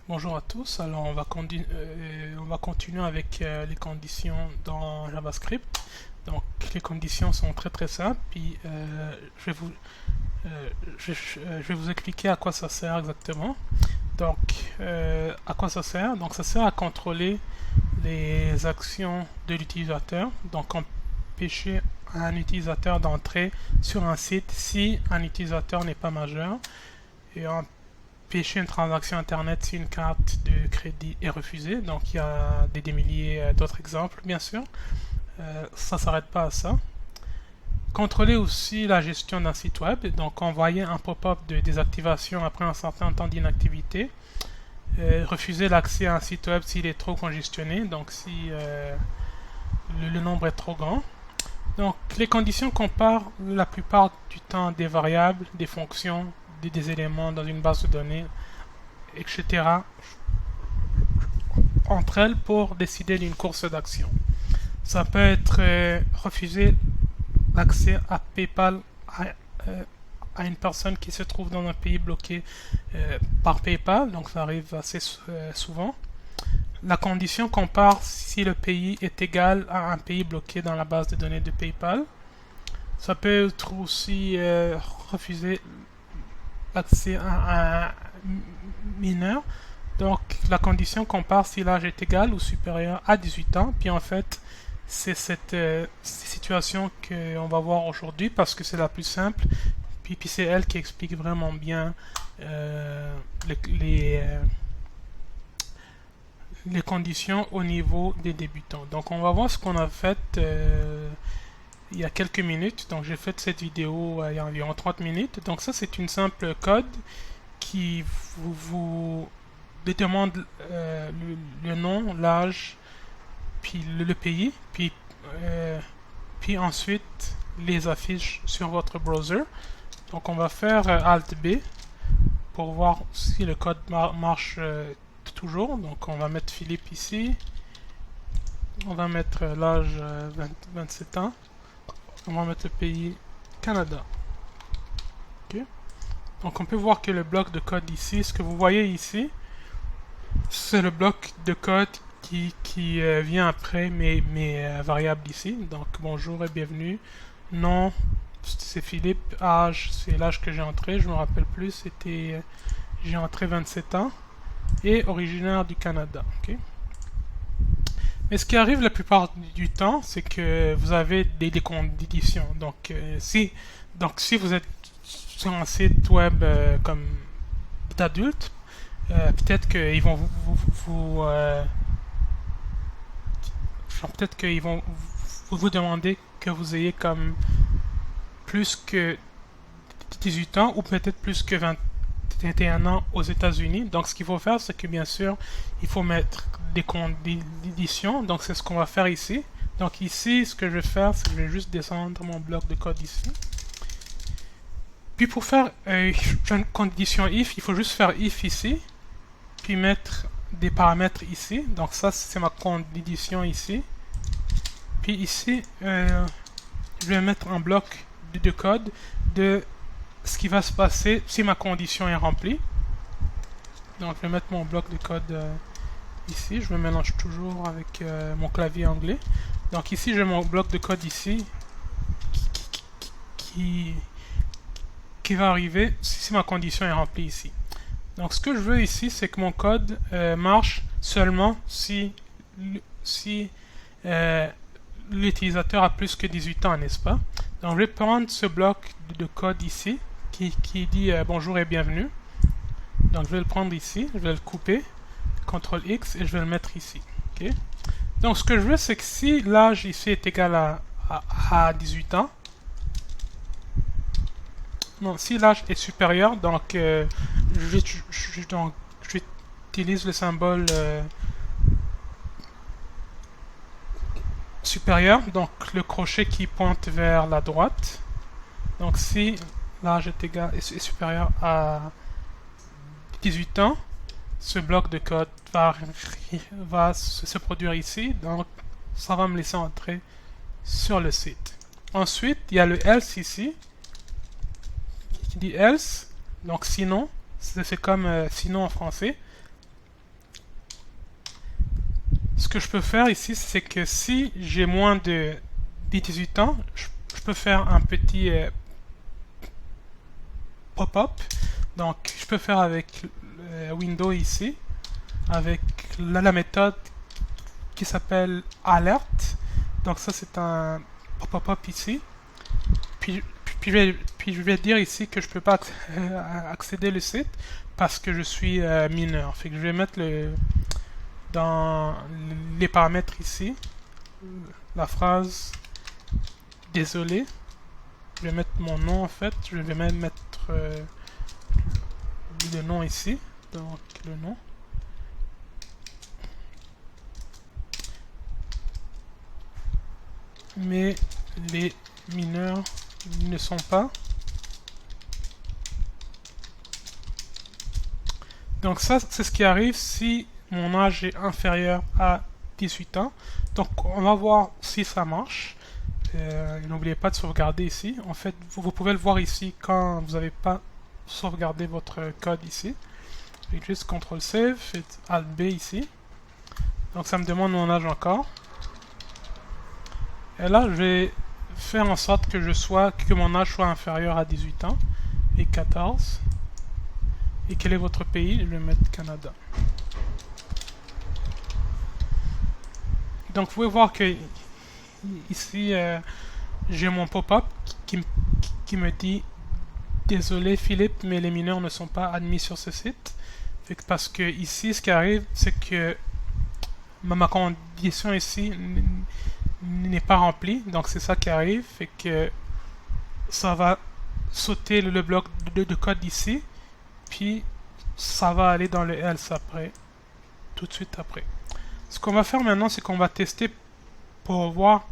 Bonjour à tous, alors on va continuer avec les conditions dans JavaScript. Donc les conditions sont très simples, puis je vais vous expliquer à quoi ça sert exactement. Donc à quoi ça sert? Donc ça sert à contrôler les actions de l'utilisateur, donc empêcher un utilisateur d'entrer sur un site si un utilisateur n'est pas majeur et empêcher une transaction internet si une carte de crédit est refusée. Donc il y a des milliers d'autres exemples, bien sûr. Ça ne s'arrête pas à ça. Contrôler aussi la gestion d'un site web, donc envoyer un pop-up de désactivation après un certain temps d'inactivité. Refuser l'accès à un site web s'il est trop congestionné, donc si le nombre est trop grand. Donc les conditions comparent la plupart du temps des variables, des fonctions, des éléments dans une base de données, etc. entre elles pour décider d'une course d'action. Ça peut être refuser l'accès à PayPal à une personne qui se trouve dans un pays bloqué par PayPal, donc ça arrive assez souvent. La condition compare si le pays est égal à un pays bloqué dans la base de données de PayPal. Ça peut être aussi refuser l'accès à un mineur. Donc la condition compare si l'âge est égal ou supérieur à 18 ans. Puis en fait, c'est cette situation qu'on va voir aujourd'hui parce que c'est la plus simple. Puis c'est elle qui explique vraiment bien les conditions au niveau des débutants. Donc on va voir ce qu'on a fait il y a quelques minutes. Donc j'ai fait cette vidéo il y a environ 30 minutes. Donc ça c'est une simple code qui vous détermine le nom, l'âge, puis le pays, puis ensuite les affiches sur votre browser. Donc on va faire Alt B pour voir si le code marche toujours. Donc on va mettre Philippe ici. On va mettre l'âge 27 ans. On va mettre le pays Canada. Ok. Donc on peut voir que le bloc de code ici, ce que vous voyez ici, c'est le bloc de code qui vient après mes variables ici. Donc bonjour et bienvenue. Nom, c'est Philippe. Âge, c'est l'âge que j'ai entré. Je me rappelle plus. C'était j'ai entré 27 ans. Et originaire du Canada. Okay. Mais ce qui arrive la plupart du temps, c'est que vous avez des conditions. Donc si vous êtes sur un site web comme d'adulte, peut-être qu'ils vont peut-être qu'ils vont vous demander que vous ayez comme plus que 18 ans ou peut-être plus que 21 ans aux États-Unis. Donc, ce qu'il faut faire, c'est que bien sûr, il faut mettre des conditions. Donc, c'est ce qu'on va faire ici. Donc, ici, ce que je vais faire, c'est que je vais juste descendre mon bloc de code ici. Puis, pour faire une condition if, il faut juste faire if ici. Puis, mettre des paramètres ici. Donc, ça, c'est ma condition ici. Puis, ici, je vais mettre un bloc de code de ce qui va se passer si ma condition est remplie. Donc je vais mettre mon bloc de code ici. Je me mélange toujours avec mon clavier anglais. Donc ici j'ai mon bloc de code ici qui va arriver si ma condition est remplie ici. Donc ce que je veux ici, c'est que mon code marche seulement si l'utilisateur a plus que 18 ans, n'est-ce pas? Donc je vais prendre ce bloc de code ici qui dit bonjour et bienvenue. Donc je vais le prendre ici, je vais le couper, CTRL X et je vais le mettre ici. Okay. Donc ce que je veux, c'est que si l'âge ici est égal à 18 ans, non, si l'âge est supérieur, donc j'utilise le symbole supérieur, donc le crochet qui pointe vers la droite. Donc si l'âge est supérieur à 18 ans, ce bloc de code va se produire ici, donc ça va me laisser entrer sur le site. Ensuite, il y a le else ici, qui dit else, donc sinon, c'est comme sinon en français. ce que je peux faire ici, c'est que si j'ai moins de 18 ans, je peux faire un petit pop-up. Donc, je peux faire avec Windows ici, avec la méthode qui s'appelle alert. Donc ça, c'est un pop-up ici. Puis je vais dire ici que je peux pas accéder au site parce que je suis mineur. Fait que je vais mettre dans les paramètres ici la phrase désolé. Je vais mettre mon nom en fait. Je vais même mettre le nom ici. Donc le nom. Mais les mineurs ne sont pas. Donc ça, c'est ce qui arrive si mon âge est inférieur à 18 ans. Donc on va voir si ça marche. N'oubliez pas de sauvegarder ici. En fait, vous pouvez le voir ici quand vous n'avez pas sauvegardé votre code ici. Je vais juste CTRL save et Alt B ici. Donc ça me demande mon âge encore. Et là, je vais faire en sorte que mon âge soit inférieur à 18 ans et 14. Et quel est votre pays? Je vais mettre Canada. Donc vous pouvez voir que ici j'ai mon pop-up qui me dit désolé Philippe, mais les mineurs ne sont pas admis sur ce site. Parce que ici ce qui arrive, c'est que ma condition ici n'est pas remplie, donc c'est ça qui arrive, fait que ça va sauter le bloc de code ici, puis ça va aller dans le else après, tout de suite après. Ce qu'on va faire maintenant, c'est qu'on va tester pour voir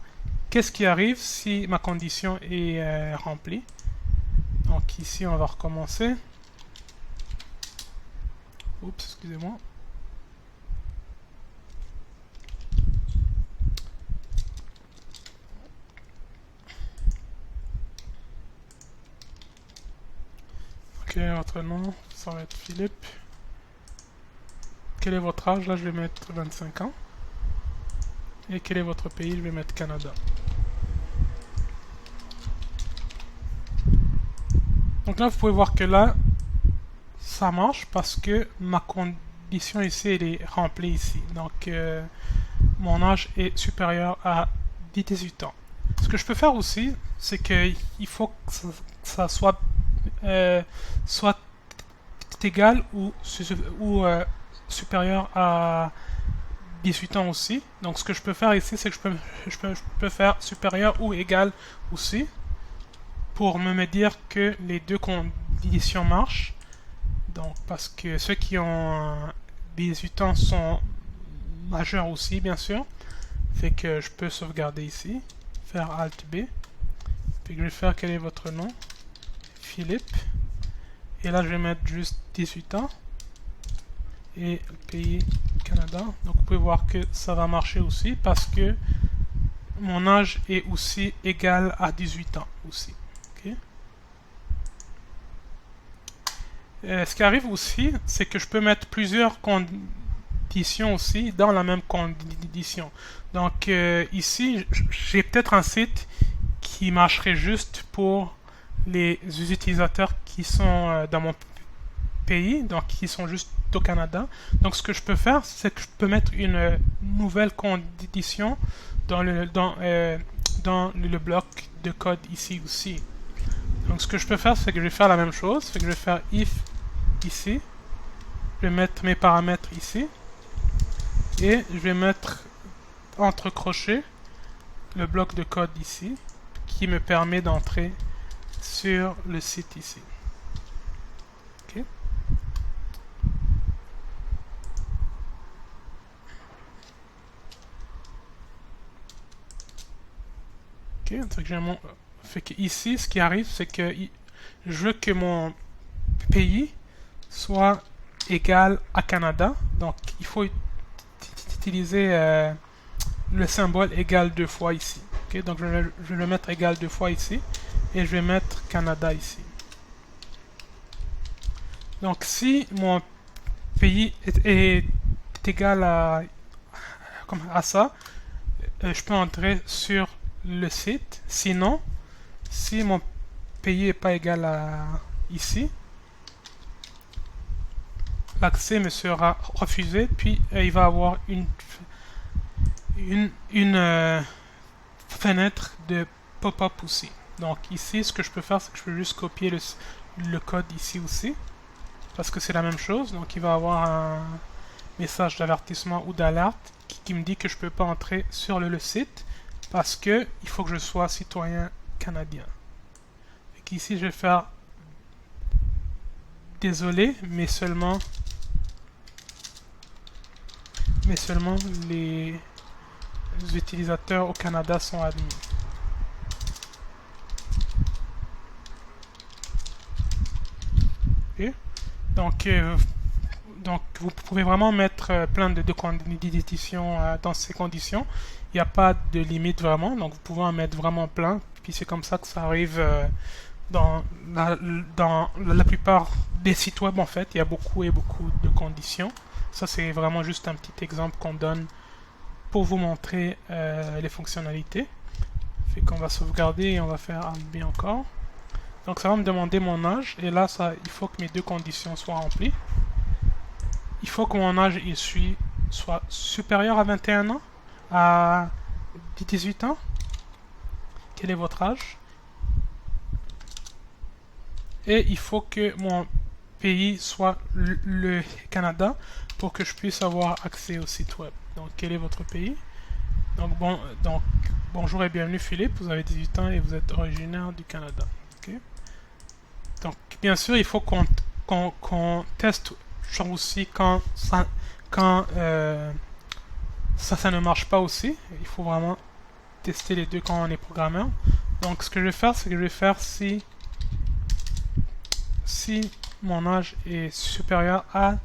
qu'est-ce qui arrive si ma condition est remplie. Donc ici, on va recommencer. Oups, excusez-moi. Ok, votre nom, ça va être Philippe. Quel est votre âge? Là, je vais mettre 25 ans. Et quel est votre pays? Je vais mettre Canada. Donc là, vous pouvez voir que là, ça marche parce que ma condition ici, elle est remplie ici. Donc, mon âge est supérieur à 18 ans. Ce que je peux faire aussi, c'est qu'il faut que ça soit égal ou supérieur à 18 ans aussi. Donc ce que je peux faire ici, c'est que je peux faire supérieur ou égal aussi pour me dire que les deux conditions marchent. Donc parce que ceux qui ont 18 ans sont majeurs aussi, bien sûr. Fait que je peux sauvegarder ici, faire Alt B. Puis je vais faire quel est votre nom? Philippe. Et là je vais mettre juste 18 ans. Et le pays Canada. Donc vous pouvez voir que ça va marcher aussi parce que mon âge est aussi égal à 18 ans aussi. Okay. Ce qui arrive aussi, c'est que je peux mettre plusieurs conditions aussi dans la même condition. Donc ici, j'ai peut-être un site qui marcherait juste pour les utilisateurs qui sont dans mon pays, donc qui sont juste au Canada. Donc ce que je peux faire, c'est que je peux mettre une nouvelle condition dans le bloc de code ici aussi. Donc ce que je peux faire, c'est que je vais faire la même chose, c'est que je vais faire if ici, je vais mettre mes paramètres ici, et je vais mettre entre crochets le bloc de code ici, qui me permet d'entrer sur le site ici. Ok. Fait que ici, ce qui arrive, c'est que je veux que mon pays soit égal à Canada. Donc, il faut utiliser le symbole égal 2 fois ici. Okay? Donc, je vais le mettre égal 2 fois ici. Et je vais mettre Canada ici. Donc, si mon pays est égal à comme à ça, je peux entrer sur le site. Sinon, si mon pays n'est pas égal à ici, l'accès me sera refusé, puis il va avoir une fenêtre de pop-up aussi. Donc ici, ce que je peux faire, c'est que je peux juste copier le code ici aussi, parce que c'est la même chose. Donc il va avoir un message d'avertissement ou d'alerte qui me dit que je ne peux pas entrer sur le site parce que il faut que je sois citoyen canadien. Et ici, je vais faire désolé, mais seulement les utilisateurs au Canada sont admis. Okay. Donc vous pouvez vraiment mettre plein d'éditions dans ces conditions. Il n'y a pas de limite vraiment, donc vous pouvez en mettre vraiment plein. Puis c'est comme ça que ça arrive dans la plupart des sites web en fait. Il y a beaucoup de conditions. Ça c'est vraiment juste un petit exemple qu'on donne pour vous montrer les fonctionnalités. Fait qu'on va sauvegarder et on va faire Alt B encore. Donc ça va me demander mon âge et là il faut que mes deux conditions soient remplies. Il faut que mon âge soit supérieur à 21 ans, à 18 ans. Quel est votre âge? Et il faut que mon pays soit le Canada pour que je puisse avoir accès au site web. Donc quel est votre pays? Donc bonjour et bienvenue Philippe, vous avez 18 ans et vous êtes originaire du Canada. Okay. Donc bien sûr il faut qu'on teste aussi quand ça ne marche pas aussi. Il faut vraiment tester les deux quand on est programmeur. Donc ce que je vais faire, c'est que je vais faire si mon âge est supérieur à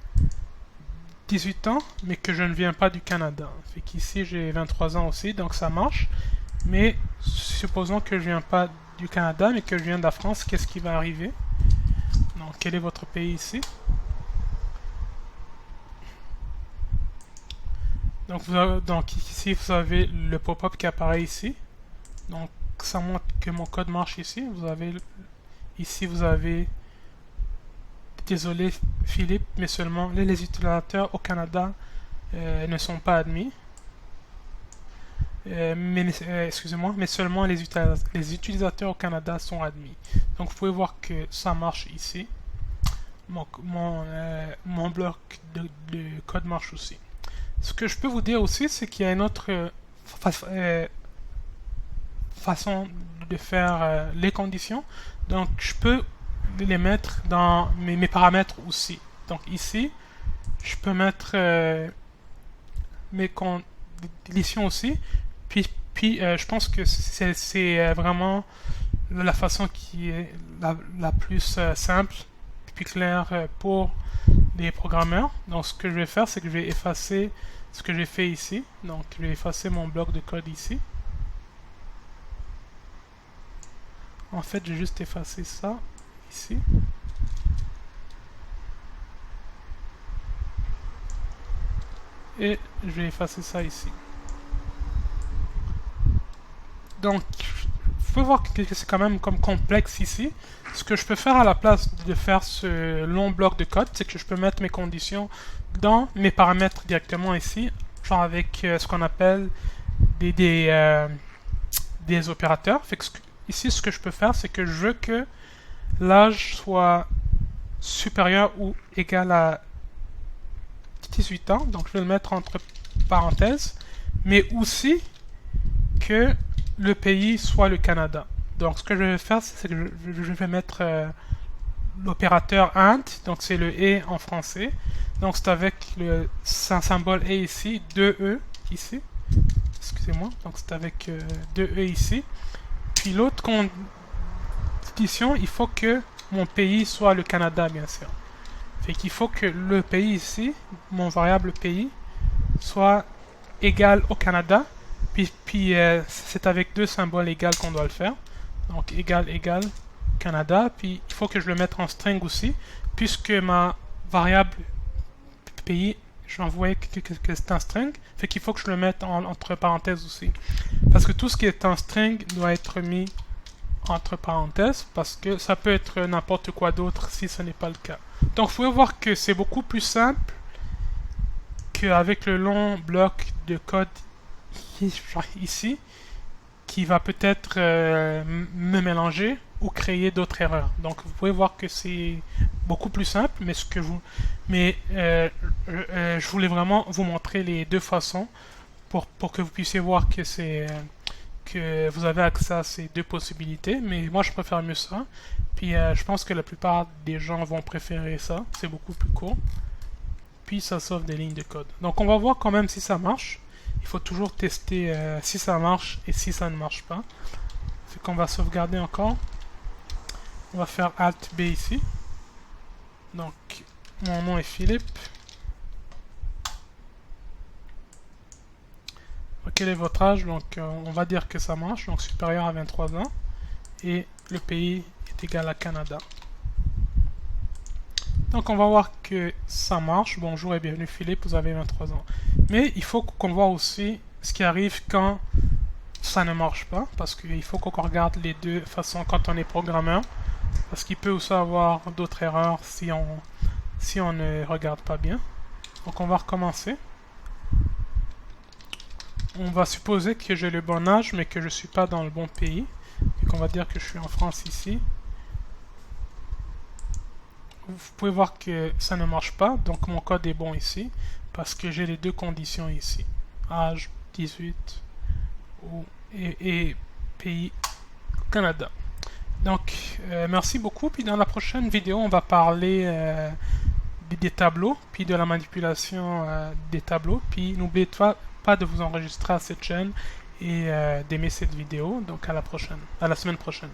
18 ans, mais que je ne viens pas du Canada. Fait qu'ici j'ai 23 ans aussi, donc ça marche. Mais supposons que je viens pas du Canada, mais que je viens de la France, qu'est-ce qui va arriver? Donc quel est votre pays ici? Donc ici vous avez le pop-up qui apparaît ici. Donc ça montre que mon code marche ici. Ici vous avez désolé Philippe, mais seulement les utilisateurs au Canada ne sont pas admis. Excusez-moi, mais seulement les utilisateurs au Canada sont admis. Donc vous pouvez voir que ça marche ici. Mon bloc de code marche aussi. Ce que je peux vous dire aussi, c'est qu'il y a une autre façon de faire les conditions. Donc je peux les mettre dans mes paramètres aussi. Donc ici, je peux mettre mes conditions aussi. Puis je pense que c'est vraiment la façon qui est la plus simple puis claire pour les programmeurs. Donc ce que je vais faire, c'est que je vais effacer ce que j'ai fait ici. Donc je vais effacer mon bloc de code ici. En fait, j'ai juste effacé ça ici. Et je vais effacer ça ici. Donc, vous pouvez voir que c'est quand même comme complexe ici. Ce que je peux faire à la place de faire ce long bloc de code, c'est que je peux mettre mes conditions dans mes paramètres directement ici, genre avec ce qu'on appelle des opérateurs. Fait que ici, ce que je peux faire, c'est que je veux que l'âge soit supérieur ou égal à 18 ans. Donc, je vais le mettre entre parenthèses. Mais aussi que le pays soit le Canada. Donc ce que je vais faire, c'est que je vais mettre l'opérateur AND, donc c'est le et en français. Donc c'est avec le symbole et ici, 2e ici. Excusez-moi, donc c'est avec 2e ici. Puis l'autre condition, il faut que mon pays soit le Canada, bien sûr. Fait qu'il faut que le pays ici, mon variable pays, soit égal au Canada. Puis c'est avec deux symboles égales qu'on doit le faire. Donc égal, Canada. Puis il faut que je le mette en string aussi, puisque ma variable pays Je envoyé que c'est un string, fait qu'il faut que je le mette entre parenthèses aussi. Parce que tout ce qui est un string doit être mis entre parenthèses, parce que ça peut être n'importe quoi d'autre si ce n'est pas le cas. Donc vous pouvez voir que c'est beaucoup plus simple qu'avec le long bloc de code ici, qui va peut-être me mélanger ou créer d'autres erreurs. Donc vous pouvez voir que c'est beaucoup plus simple, mais je voulais vraiment vous montrer les deux façons pour que vous puissiez voir que que vous avez accès à ces deux possibilités. Mais moi je préfère mieux ça. Puis je pense que la plupart des gens vont préférer ça. C'est beaucoup plus court. Puis ça sauve des lignes de code. Donc on va voir quand même si ça marche. Il faut toujours tester si ça marche et si ça ne marche pas. Fait qu'on va sauvegarder encore. On va faire Alt B ici. Donc mon nom est Philippe. Quel est votre âge? Donc on va dire que ça marche. Donc supérieur à 23 ans. Et le pays est égal à Canada. Donc on va voir que ça marche. Bonjour et bienvenue Philippe, vous avez 23 ans. Mais il faut qu'on voit aussi ce qui arrive quand ça ne marche pas. Parce qu'il faut qu'on regarde les deux façons quand on est programmeur. Parce qu'il peut aussi avoir d'autres erreurs si on ne regarde pas bien. Donc on va recommencer. On va supposer que j'ai le bon âge mais que je ne suis pas dans le bon pays. Donc on va dire que je suis en France ici. Vous pouvez voir que ça ne marche pas, donc mon code est bon ici, parce que j'ai les deux conditions ici. Âge 18 et pays Canada. Donc, merci beaucoup. Puis dans la prochaine vidéo, on va parler des tableaux, puis de la manipulation des tableaux. Puis n'oubliez pas de vous enregistrer à cette chaîne et d'aimer cette vidéo. Donc à la prochaine, à la semaine prochaine.